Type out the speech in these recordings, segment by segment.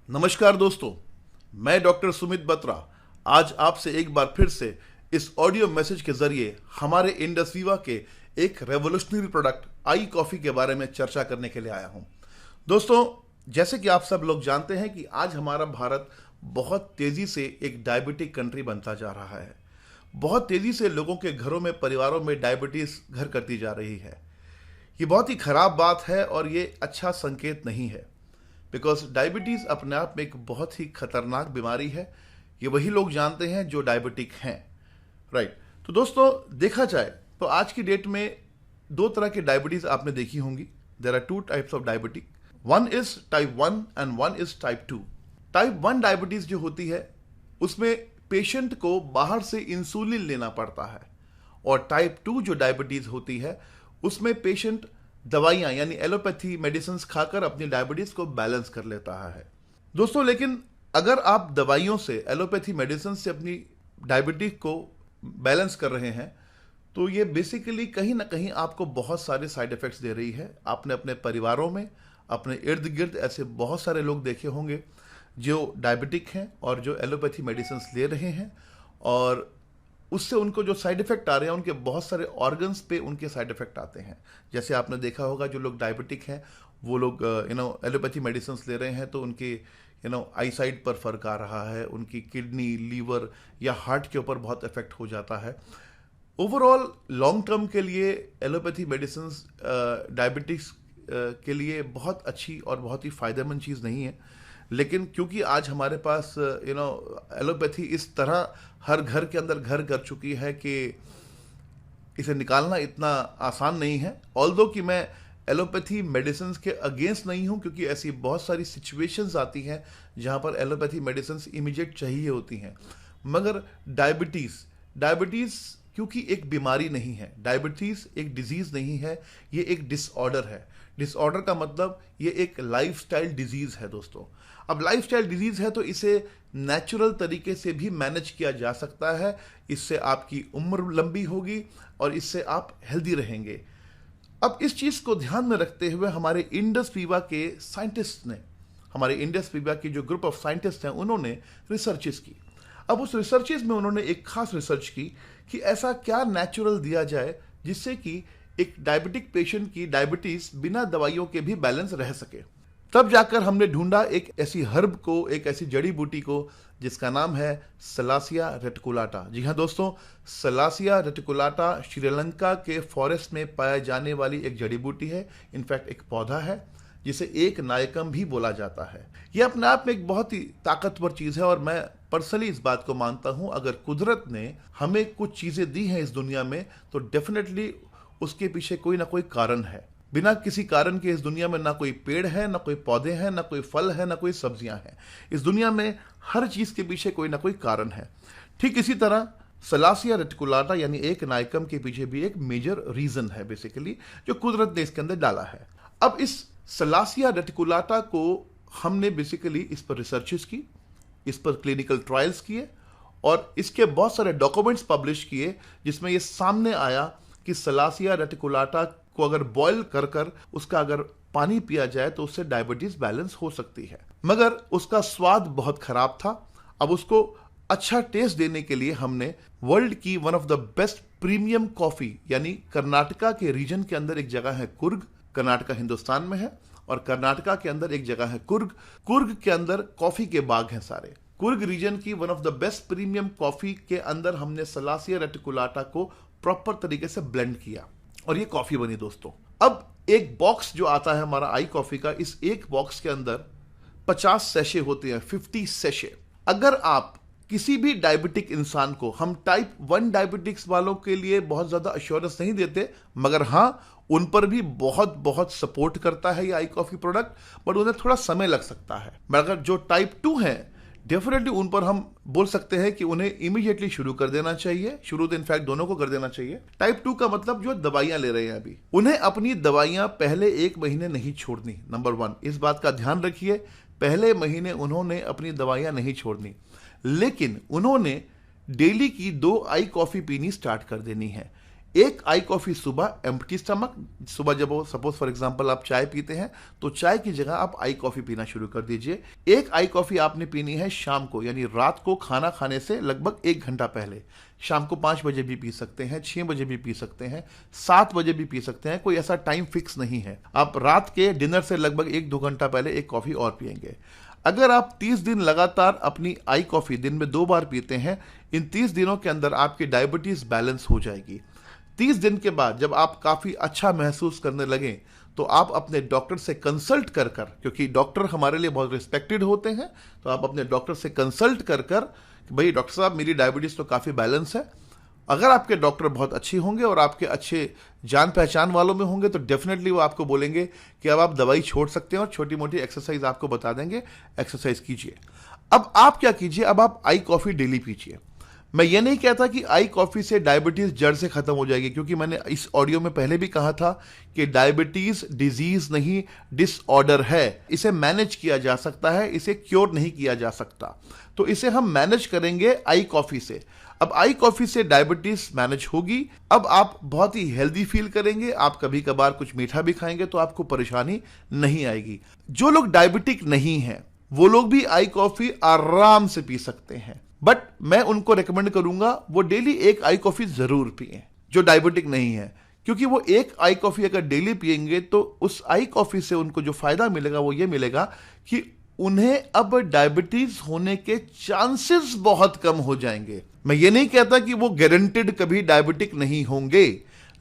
नमस्कार दोस्तों, मैं डॉक्टर सुमित बत्रा आज आपसे एक बार फिर से इस ऑडियो मैसेज के जरिए हमारे इंडस्वीवा के एक रेवोल्यूशनरी प्रोडक्ट आई कॉफ़ी के बारे में चर्चा करने के लिए आया हूं। दोस्तों, जैसे कि आप सब लोग जानते हैं कि आज हमारा भारत बहुत तेज़ी से एक डायबिटिक कंट्री बनता जा रहा है। बहुत तेज़ी से लोगों के घरों में, परिवारों में डायबिटीज़ घर करती जा रही है। ये बहुत ही ख़राब बात है और ये अच्छा संकेत नहीं है, बिकॉज डायबिटीज़ अपने आप में एक बहुत ही खतरनाक बीमारी है। ये वही लोग जानते हैं जो डायबिटिक हैं, राइट। तो दोस्तों, देखा जाए तो आज की डेट में दो तरह की डायबिटीज़ आपने देखी होंगी। There are two types of diabetic, one is type 1 and one is type 2। Type 1 diabetes जो होती है उसमें पेशेंट को बाहर से इंसुलिन लेना पड़ता है, और टाइप 2 जो डायबिटीज़ होती है उसमें पेशेंट दवाइयाँ यानी एलोपैथी मेडिसिन खाकर अपनी डायबिटीज़ को बैलेंस कर लेता है। दोस्तों, लेकिन अगर आप दवाइयों से, एलोपैथी मेडिसिन से अपनी डायबिटीज़ को बैलेंस कर रहे हैं तो ये बेसिकली कहीं ना कहीं आपको बहुत सारे साइड इफ़ेक्ट्स दे रही है। आपने अपने परिवारों में, अपने इर्द गिर्द ऐसे बहुत सारे लोग देखे होंगे जो डायबिटिक हैं और जो एलोपैथी मेडिसिन ले रहे हैं, और उससे उनको जो साइड इफ़ेक्ट आ रहे हैं उनके बहुत सारे ऑर्गन्स पे उनके साइड इफ़ेक्ट आते हैं। जैसे आपने देखा होगा, जो लोग डायबिटिक हैं वो लोग एलोपैथी मेडिसिन ले रहे हैं तो उनके आई साइड पर फ़र्क आ रहा है, उनकी किडनी, लीवर या हार्ट के ऊपर बहुत इफेक्ट हो जाता है। ओवरऑल लॉन्ग टर्म के लिए एलोपैथी मेडिसिन डायबिटिक्स के लिए बहुत अच्छी और बहुत ही फ़ायदेमंद चीज़ नहीं है। लेकिन क्योंकि आज हमारे पास एलोपैथी इस तरह हर घर के अंदर घर कर चुकी है कि इसे निकालना इतना आसान नहीं है। ऑल्दो कि मैं एलोपैथी मेडिसिन के अगेंस्ट नहीं हूं, क्योंकि ऐसी बहुत सारी सिचुएशंस आती हैं जहां पर एलोपैथी मेडिसिन इमीडिएट चाहिए होती हैं, मगर डायबिटीज़ क्योंकि एक बीमारी नहीं है, डायबिटीज़ एक डिजीज़ नहीं है, ये एक डिसऑर्डर है। डिसऑर्डर का मतलब ये एक लाइफस्टाइल डिजीज़ है दोस्तों। अब लाइफस्टाइल डिजीज़ है तो इसे नेचुरल तरीके से भी मैनेज किया जा सकता है। इससे आपकी उम्र लंबी होगी और इससे आप हेल्दी रहेंगे। अब इस चीज़ को ध्यान में रखते हुए हमारे इंडस्वीवा के साइंटिस्ट ने, हमारे इंडस्वीवा की जो ग्रुप ऑफ साइंटिस्ट हैं, उन्होंने रिसर्चेस की। अब उस रिसर्चेस में उन्होंने एक खास रिसर्च की कि ऐसा क्या नेचुरल दिया जाए जिससे कि एक डायबिटिक पेशेंट की डायबिटीज़ बिना दवाइयों के भी बैलेंस रह सके। तब जाकर हमने ढूंढा एक ऐसी हर्ब को, एक ऐसी जड़ी बूटी को जिसका नाम है सलासिया रेटिकुलाटा। जी हाँ दोस्तों, सलासिया रेटिकुलाटा श्रीलंका के फॉरेस्ट में पाए जाने वाली एक जड़ी बूटी है। इनफैक्ट एक पौधा है जिसे एक नायकम भी बोला जाता है। यह अपने आप में एक बहुत ही ताकतवर चीज़ है, और मैं पर्सनली इस बात को मानता हूँ, अगर कुदरत ने हमें कुछ चीज़ें दी हैं इस दुनिया में तो डेफिनेटली उसके पीछे कोई ना कोई कारण है। बिना किसी कारण के इस दुनिया में ना कोई पेड़ है, ना कोई पौधे हैं, ना कोई फल है, ना कोई सब्जियां हैं। इस दुनिया में हर चीज़ के पीछे कोई ना कोई कारण है। ठीक इसी तरह सलासिया रेटिकुलाटा यानी एक नायकम के पीछे भी एक मेजर रीज़न है बेसिकली, जो कुदरत ने इसके अंदर डाला है। अब इस सलासिया रेटिकुलाटा को हमने बेसिकली इस पर रिसर्चेस की, इस पर क्लिनिकल ट्रायल्स किए और इसके बहुत सारे डॉक्यूमेंट्स पब्लिश किए, जिसमें ये सामने आया कि सलासिया रेटिकुलाटा को अगर बॉयल कर कर उसका अगर पानी पिया जाए तो उससे डायबिटीज बैलेंस हो सकती है। मगर उसका स्वाद बहुत खराब था। अब उसको अच्छा टेस्ट देने के लिए हमने वर्ल्ड की one of the best premium coffee, यानी कर्नाटका के रीजन के अंदर एक जगह है कुर्ग, कर्नाटका हिंदुस्तान में है, और कर्नाटका के अंदर एक जगह है कुर्ग। कुर्ग के अंदर कॉफी के बाग हैं सारे। कुर्ग रीजन की one of the best premium coffee के अंदर हमने सलासिया रेटिकुलाटा को प्रॉपर तरीके से ब्लेंड किया और ये कॉफी बनी दोस्तों। अब एक बॉक्स जो आता है हमारा आई कॉफी का, इस एक बॉक्स के अंदर 50 सैशे होते हैं, 50 सैशे। अगर आप किसी भी डायबिटिक इंसान को, हम टाइप 1 डायबिटिक्स वालों के लिए बहुत ज्यादा अश्योरेंस नहीं देते, मगर हाँ उन पर भी बहुत बहुत सपोर्ट करता है ये आई कॉफी प्रोडक्ट, बट उन्हें थोड़ा समय लग सकता है। मगर जो टाइप 2 है डेफिनेटली उन पर हम बोल सकते हैं कि उन्हें इमीडिएटली शुरू कर देना चाहिए। शुरू तो इनफैक्ट दोनों को कर देना चाहिए। टाइप 2 का मतलब जो दवाइयां ले रहे हैं अभी, उन्हें अपनी दवाइयां पहले 1 महीने नहीं छोड़नी। नंबर 1 इस बात का ध्यान रखिए, पहले महीने उन्होंने अपनी दवाइयां नहीं छोड़नी, लेकिन उन्होंने डेली की 2 आई कॉफी पीनी स्टार्ट कर देनी है। एक आई कॉफी सुबह एम्प्टी स्टमक, सुबह जब वो सपोज फॉर एग्जांपल आप चाय पीते हैं तो चाय की जगह आप आई कॉफी पीना शुरू कर दीजिए। एक आई कॉफी आपने पीनी है शाम को, यानी रात को खाना खाने से लगभग 1 घंटा पहले। शाम को 5 बजे भी पी सकते हैं, 6 बजे भी पी सकते हैं, 7 बजे भी पी सकते हैं, कोई ऐसा टाइम फिक्स नहीं है। आप रात के डिनर से लगभग 1-2 घंटा पहले एक कॉफी और पिएंगे। अगर आप 30 दिन लगातार अपनी आई कॉफी दिन में 2 बार पीते हैं, इन 30 दिनों के अंदर आपकी डायबिटीज बैलेंस हो जाएगी। 30 दिन के बाद जब आप काफी अच्छा महसूस करने लगे तो आप अपने डॉक्टर से कंसल्ट कर कर, क्योंकि डॉक्टर हमारे लिए बहुत रिस्पेक्टेड होते हैं, तो आप अपने डॉक्टर से कंसल्ट कर कर भाई डॉक्टर साहब मेरी डायबिटीज तो काफी बैलेंस है। अगर आपके डॉक्टर बहुत अच्छे होंगे और आपके अच्छे जान पहचान वालों में होंगे तो डेफिनेटली वो आपको बोलेंगे कि अब आप दवाई छोड़ सकते हैं और छोटी मोटी एक्सरसाइज आपको बता देंगे, एक्सरसाइज कीजिए। अब आप क्या कीजिए, अब आप आई कॉफी डेली पीजिए। मैं ये नहीं कहता कि आई कॉफी से डायबिटीज जड़ से खत्म हो जाएगी, क्योंकि मैंने इस ऑडियो में पहले भी कहा था कि डायबिटीज डिजीज नहीं, डिसऑर्डर है। इसे मैनेज किया जा सकता है, इसे क्योर नहीं किया जा सकता। तो इसे हम मैनेज करेंगे आई कॉफी से। अब आई कॉफी से डायबिटीज मैनेज होगी। अब आप बहुत ही हेल्दी फील करेंगे। आप कभी कभार कुछ मीठा भी खाएंगे तो आपको परेशानी नहीं आएगी। जो लोग डायबिटिक नहीं हैं वो लोग भी आई कॉफी आराम से पी सकते हैं, बट मैं उनको रेकमेंड करूंगा वो डेली एक आई कॉफी जरूर पिएं, जो डायबिटिक नहीं है। क्योंकि वो एक आई कॉफी अगर डेली पिएंगे तो उस आई कॉफी से उनको जो फायदा मिलेगा वो ये मिलेगा कि उन्हें अब डायबिटीज होने के चांसेस बहुत कम हो जाएंगे। मैं ये नहीं कहता कि वो गारंटेड कभी डायबिटिक नहीं होंगे,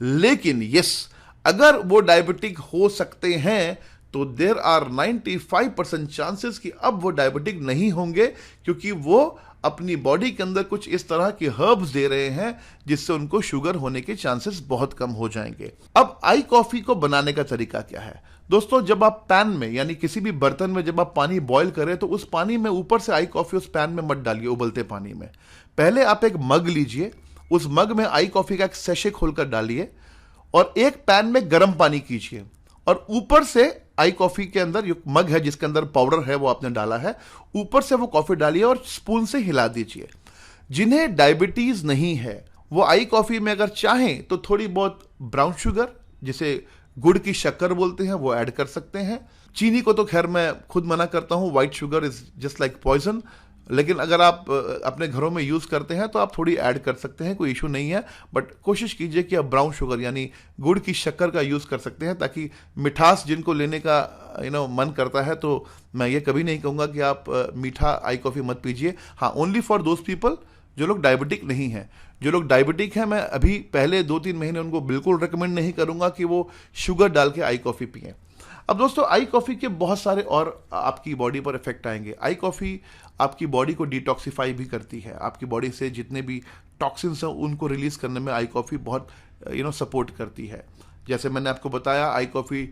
लेकिन यस, अगर वो डायबिटिक हो सकते हैं तो देयर आर 95% चांसेस कि अब वो डायबिटिक नहीं होंगे, क्योंकि वो अपनी बॉडी के अंदर कुछ इस तरह के हर्ब्स दे रहे हैं जिससे उनको शुगर होने के चांसेस बहुत कम हो जाएंगे। अब आई कॉफी को बनाने का तरीका क्या है दोस्तों? जब आप पैन में यानी किसी भी बर्तन में जब आप पानी बॉईल करें तो उस पानी में ऊपर से आई कॉफी उस पैन में मत डालिए, उबलते पानी में। पहले आप एक मग लीजिए, उस मग में आई कॉफी का एक सैशे खोलकर डालिए और एक पैन में गर्म पानी कीजिए और ऊपर से आई कॉफी के अंदर जो मग है जिसके अंदर पाउडर है वो आपने डाला है, ऊपर से वो कॉफी डालिए और स्पून से हिला दीजिए। जिन्हें डायबिटीज नहीं है वो आई कॉफी में अगर चाहें तो थोड़ी बहुत ब्राउन शुगर, जिसे गुड़ की शक्कर बोलते हैं, वो ऐड कर सकते हैं। चीनी को तो खैर मैं खुद मना करता हूं, white sugar is just like poison. लेकिन अगर आप अपने घरों में यूज करते हैं तो आप थोड़ी ऐड कर सकते हैं, कोई इशू नहीं है। बट कोशिश कीजिए कि आप ब्राउन शुगर यानी गुड़ की शक्कर का यूज कर सकते हैं, ताकि मिठास जिनको लेने का मन करता है, तो मैं ये कभी नहीं कहूंगा कि आप मीठा आई कॉफी मत पीजिए। हाँ, ओनली फॉर दोज पीपल जो लोग डायबिटिक नहीं हैं। जो लोग डायबिटिक हैं, मैं अभी पहले 2-3 महीने उनको बिल्कुल रिकमेंड नहीं करूंगा कि वो शुगर डाल के आई कॉफी पिएं। अब दोस्तों, आई कॉफी के बहुत सारे और आपकी बॉडी पर इफेक्ट आएंगे। आई कॉफी आपकी बॉडी को डिटॉक्सिफाई भी करती है। आपकी बॉडी से जितने भी टॉक्सिन्स हैं उनको रिलीज करने में आई कॉफी बहुत सपोर्ट करती है। जैसे मैंने आपको बताया, आई कॉफी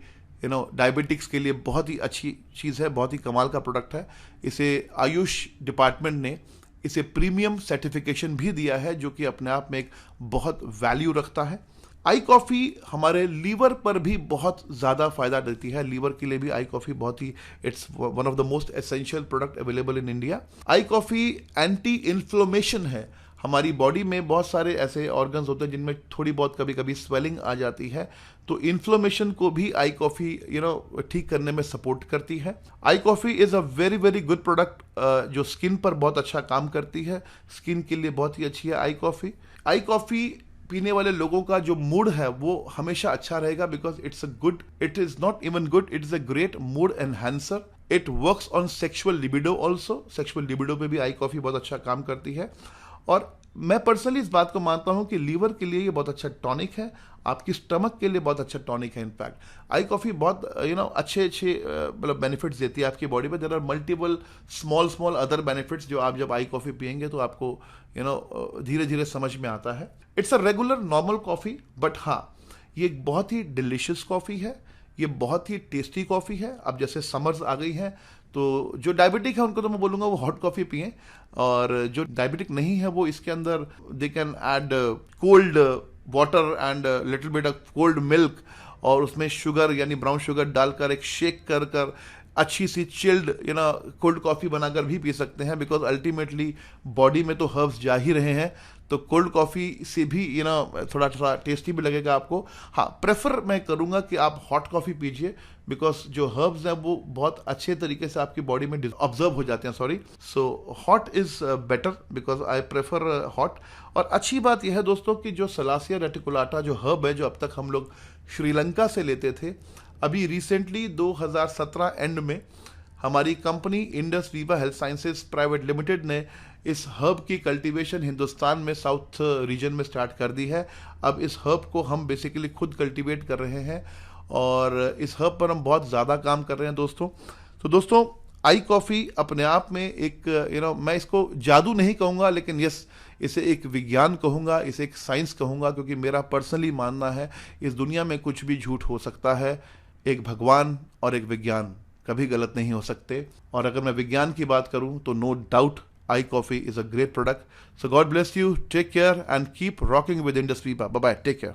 डायबिटिक्स के लिए बहुत ही अच्छी चीज़ है, बहुत ही कमाल का प्रोडक्ट है। इसे आयुष डिपार्टमेंट ने इसे प्रीमियम सर्टिफिकेशन भी दिया है, जो कि अपने आप में एक बहुत वैल्यू रखता है। आई कॉफ़ी हमारे लीवर पर भी बहुत ज़्यादा फायदा देती है। लीवर के लिए भी आई कॉफ़ी बहुत ही, it's one of the most essential product available in India. I coffee anti inflammation है। हमारी बॉडी में बहुत सारे ऐसे ऑर्गन्स होते हैं जिनमें थोड़ी बहुत कभी कभी स्वेलिंग आ जाती है, तो इन्फ्लेमेशन को भी आई कॉफ़ी ठीक करने में सपोर्ट करती है। I coffee is a very very good product जो स्किन पर बहुत अच्छा काम करती है। स्किन के लिए बहुत ही अच्छी है आई कॉफ़ी। आई कॉफ़ी पीने वाले लोगों का जो मूड है वो हमेशा अच्छा रहेगा, because it is not even good, it is a great mood enhancer. It works on sexual libido also. Sexual libido पे भी आई कॉफी बहुत अच्छा काम करती है। और मैं पर्सनली इस बात को मानता हूं कि लीवर के लिए ये बहुत अच्छा टॉनिक है, आपकी स्टमक के लिए बहुत अच्छा टॉनिक है। इनफैक्ट आई कॉफी बहुत अच्छे मतलब बेनिफिट्स देती है आपकी बॉडी पे। There are multiple small other benefits जो आप जब आई कॉफी पियेंगे तो आपको धीरे धीरे समझ में आता है। It's a regular normal coffee, but हाँ, ये एक बहुत ही डिलीशियस कॉफी है, ये बहुत ही टेस्टी कॉफी है। अब जैसे समर्स आ गई हैं तो जो डायबिटिक है उनको तो मैं बोलूँगा वो हॉट कॉफ़ी पिएं, और जो डायबिटिक नहीं है वो इसके अंदर they can add cold water and little bit of cold milk, और उसमें शुगर यानी ब्राउन शुगर डालकर एक शेक कर अच्छी सी चिल्ड कोल्ड कॉफ़ी बनाकर भी पी सकते हैं, बिकॉज अल्टीमेटली बॉडी में तो हर्ब्स जा ही रहे हैं, तो कोल्ड कॉफ़ी से भी थोड़ा थोड़ा टेस्टी भी लगेगा आपको। हाँ, प्रेफर मैं करूँगा कि आप हॉट कॉफ़ी पीजिए, बिकॉज जो हर्ब्स हैं वो बहुत अच्छे तरीके से आपकी बॉडी में ऑब्जर्व हो जाते हैं, sorry. So hot is better, because I prefer hot. और अच्छी बात यह है दोस्तों कि जो सलासिया रेटिकुलाटा जो हर्ब है, जो अब तक हम लोग श्रीलंका से लेते थे, अभी रिसेंटली 2017 एंड में हमारी company Indus Viva health sciences private limited ने इस हर्ब की कल्टीवेशन हिंदुस्तान में साउथ रीजन में स्टार्ट कर दी है। अब इस हर्ब को हम बेसिकली खुद कल्टीवेट कर रहे हैं और इस हर्ब पर हम बहुत ज़्यादा काम कर रहे हैं दोस्तों। तो दोस्तों, आई कॉफ़ी अपने आप में एक मैं इसको जादू नहीं कहूँगा, लेकिन यस, इसे एक विज्ञान कहूँगा, इसे एक साइंस कहूँगा, क्योंकि मेरा पर्सनली मानना है इस दुनिया में कुछ भी झूठ हो सकता है, एक भगवान और एक विज्ञान कभी गलत नहीं हो सकते। और अगर मैं विज्ञान की बात करूं तो no doubt I coffee is a great product. So God bless you, take care and keep rocking with Indus Viva. Bye bye, take care.